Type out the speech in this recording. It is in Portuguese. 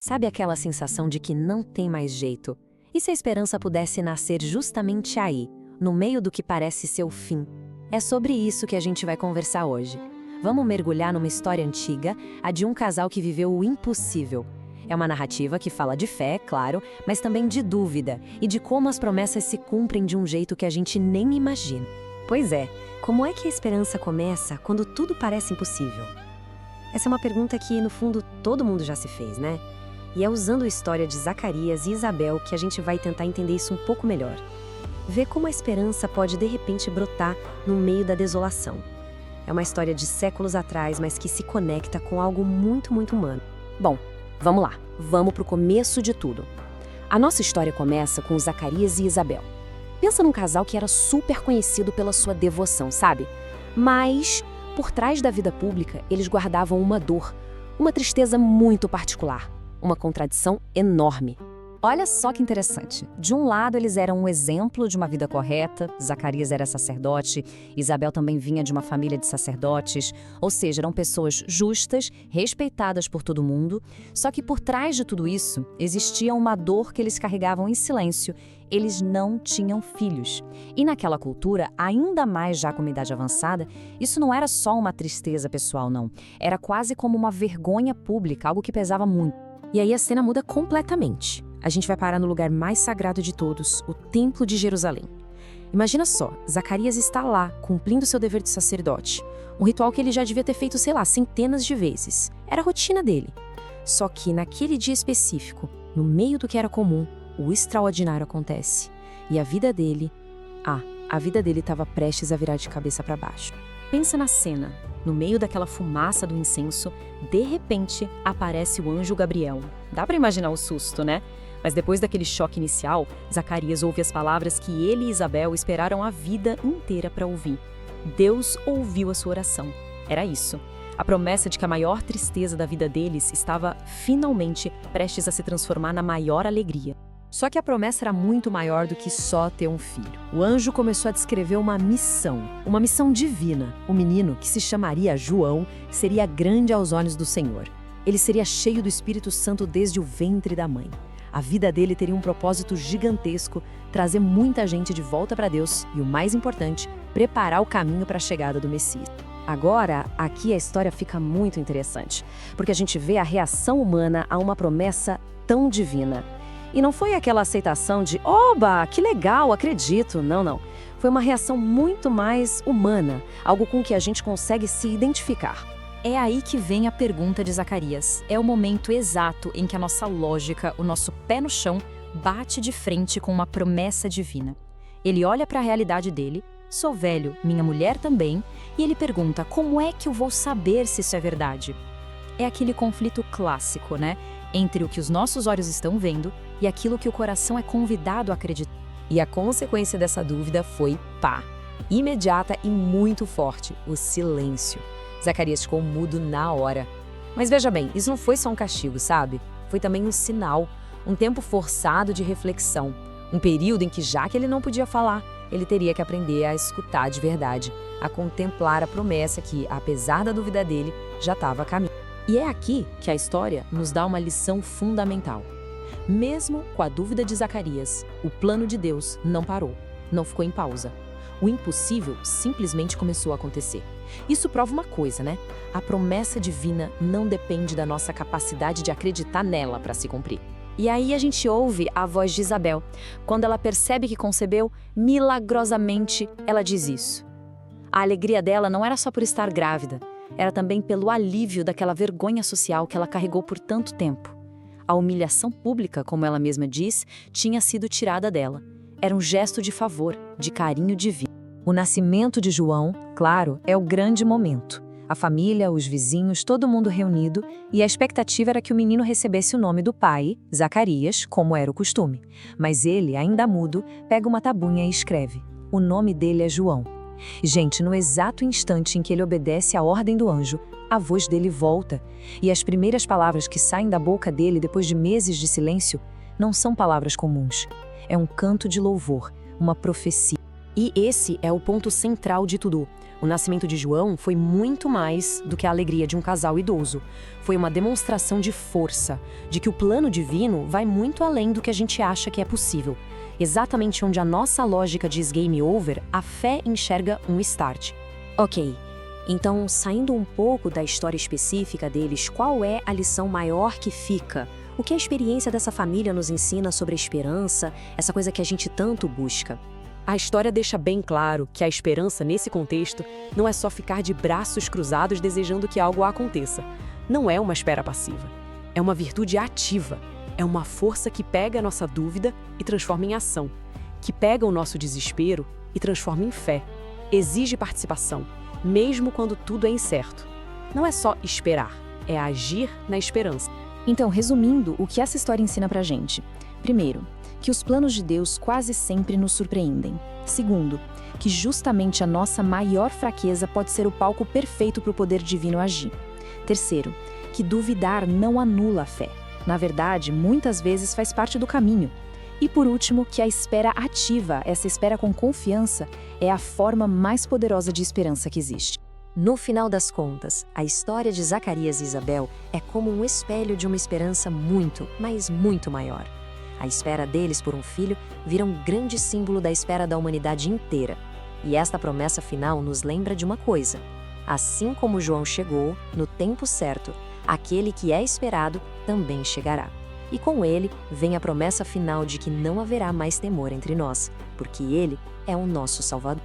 Sabe aquela sensação de que não tem mais jeito? E se a esperança pudesse nascer justamente aí, no meio do que parece ser o fim? É sobre isso que a gente vai conversar hoje. Vamos mergulhar numa história antiga, a de um casal que viveu o impossível. É uma narrativa que fala de fé, claro, mas também de dúvida e de como as promessas se cumprem de um jeito que a gente nem imagina. Pois é, como é que a esperança começa quando tudo parece impossível? Essa é uma pergunta que, no fundo, todo mundo já se fez, né? E é usando a história de Zacarias e Isabel que a gente vai tentar entender isso um pouco melhor. Ver como a esperança pode de repente brotar no meio da desolação. É uma história de séculos atrás, mas que se conecta com algo muito, muito humano. Bom, vamos lá, vamos pro começo de tudo. A nossa história começa com Zacarias e Isabel. Pensa num casal que era super conhecido pela sua devoção, sabe? Mas, por trás da vida pública, eles guardavam uma dor, uma tristeza muito particular. Uma contradição enorme. Olha só que interessante. De um lado, eles eram um exemplo de uma vida correta, Zacarias era sacerdote, Isabel também vinha de uma família de sacerdotes, ou seja, eram pessoas justas, respeitadas por todo mundo, só que por trás de tudo isso, existia uma dor que eles carregavam em silêncio. Eles não tinham filhos. E naquela cultura, ainda mais já com uma idade avançada, isso não era só uma tristeza pessoal, não. Era quase como uma vergonha pública, algo que pesava muito. E aí a cena muda completamente. A gente vai parar no lugar mais sagrado de todos, o Templo de Jerusalém. Imagina só, Zacarias está lá, cumprindo seu dever de sacerdote. Um ritual que ele já devia ter feito, sei lá, centenas de vezes. Era a rotina dele. Só que naquele dia específico, no meio do que era comum, o extraordinário acontece. E a vida dele estava prestes a virar de cabeça para baixo. Pensa na cena. No meio daquela fumaça do incenso, de repente, aparece o anjo Gabriel. Dá para imaginar o susto, né? Mas depois daquele choque inicial, Zacarias ouve as palavras que ele e Isabel esperaram a vida inteira para ouvir. Deus ouviu a sua oração. Era isso. A promessa de que a maior tristeza da vida deles estava, finalmente, prestes a se transformar na maior alegria. Só que a promessa era muito maior do que só ter um filho. O anjo começou a descrever uma missão divina. O menino, que se chamaria João, seria grande aos olhos do Senhor. Ele seria cheio do Espírito Santo desde o ventre da mãe. A vida dele teria um propósito gigantesco, trazer muita gente de volta para Deus e, o mais importante, preparar o caminho para a chegada do Messias. Agora, aqui a história fica muito interessante, porque a gente vê a reação humana a uma promessa tão divina. E não foi aquela aceitação de, oba, que legal, acredito. Não. Foi uma reação muito mais humana, algo com que a gente consegue se identificar. É aí que vem a pergunta de Zacarias. É o momento exato em que a nossa lógica, o nosso pé no chão, bate de frente com uma promessa divina. Ele olha para a realidade dele, sou velho, minha mulher também, e ele pergunta, como é que eu vou saber se isso é verdade? É aquele conflito clássico, né? Entre o que os nossos olhos estão vendo e aquilo que o coração é convidado a acreditar. E a consequência dessa dúvida foi, imediata e muito forte, o silêncio. Zacarias ficou mudo na hora. Mas veja bem, isso não foi só um castigo, sabe? Foi também um sinal, um tempo forçado de reflexão. Um período em que, já que ele não podia falar, ele teria que aprender a escutar de verdade, a contemplar a promessa que, apesar da dúvida dele, já estava a caminho. E é aqui que a história nos dá uma lição fundamental. Mesmo com a dúvida de Zacarias, o plano de Deus não parou, não ficou em pausa. O impossível simplesmente começou a acontecer. Isso prova uma coisa, né? A promessa divina não depende da nossa capacidade de acreditar nela para se cumprir. E aí a gente ouve a voz de Isabel. Quando ela percebe que concebeu, milagrosamente ela diz isso. A alegria dela não era só por estar grávida, era também pelo alívio daquela vergonha social que ela carregou por tanto tempo. A humilhação pública, como ela mesma diz, tinha sido tirada dela. Era um gesto de favor, de carinho divino. O nascimento de João, claro, é o grande momento. A família, os vizinhos, todo mundo reunido, e a expectativa era que o menino recebesse o nome do pai, Zacarias, como era o costume. Mas ele, ainda mudo, pega uma tabuinha e escreve. O nome dele é João. Gente, no exato instante em que ele obedece à ordem do anjo, a voz dele volta, e as primeiras palavras que saem da boca dele depois de meses de silêncio não são palavras comuns. É um canto de louvor, uma profecia. E esse é o ponto central de tudo. O nascimento de João foi muito mais do que a alegria de um casal idoso. Foi uma demonstração de força, de que o plano divino vai muito além do que a gente acha que é possível. Exatamente onde a nossa lógica diz game over, a fé enxerga um start. Ok, então saindo um pouco da história específica deles, qual é a lição maior que fica? O que a experiência dessa família nos ensina sobre a esperança, essa coisa que a gente tanto busca? A história deixa bem claro que a esperança, nesse contexto, não é só ficar de braços cruzados desejando que algo aconteça. Não é uma espera passiva. É uma virtude ativa. É uma força que pega a nossa dúvida e transforma em ação. Que pega o nosso desespero e transforma em fé. Exige participação, mesmo quando tudo é incerto. Não é só esperar, é agir na esperança. Então, resumindo, o que essa história ensina pra gente? Primeiro, que os planos de Deus quase sempre nos surpreendem. Segundo, que justamente a nossa maior fraqueza pode ser o palco perfeito para o poder divino agir. Terceiro, que duvidar não anula a fé. Na verdade, muitas vezes faz parte do caminho. E por último, que a espera ativa, essa espera com confiança, é a forma mais poderosa de esperança que existe. No final das contas, a história de Zacarias e Isabel é como um espelho de uma esperança muito, mas muito maior. A espera deles por um filho vira um grande símbolo da espera da humanidade inteira. E esta promessa final nos lembra de uma coisa. Assim como João chegou, no tempo certo, aquele que é esperado também chegará. E com ele vem a promessa final de que não haverá mais temor entre nós, porque ele é o nosso Salvador.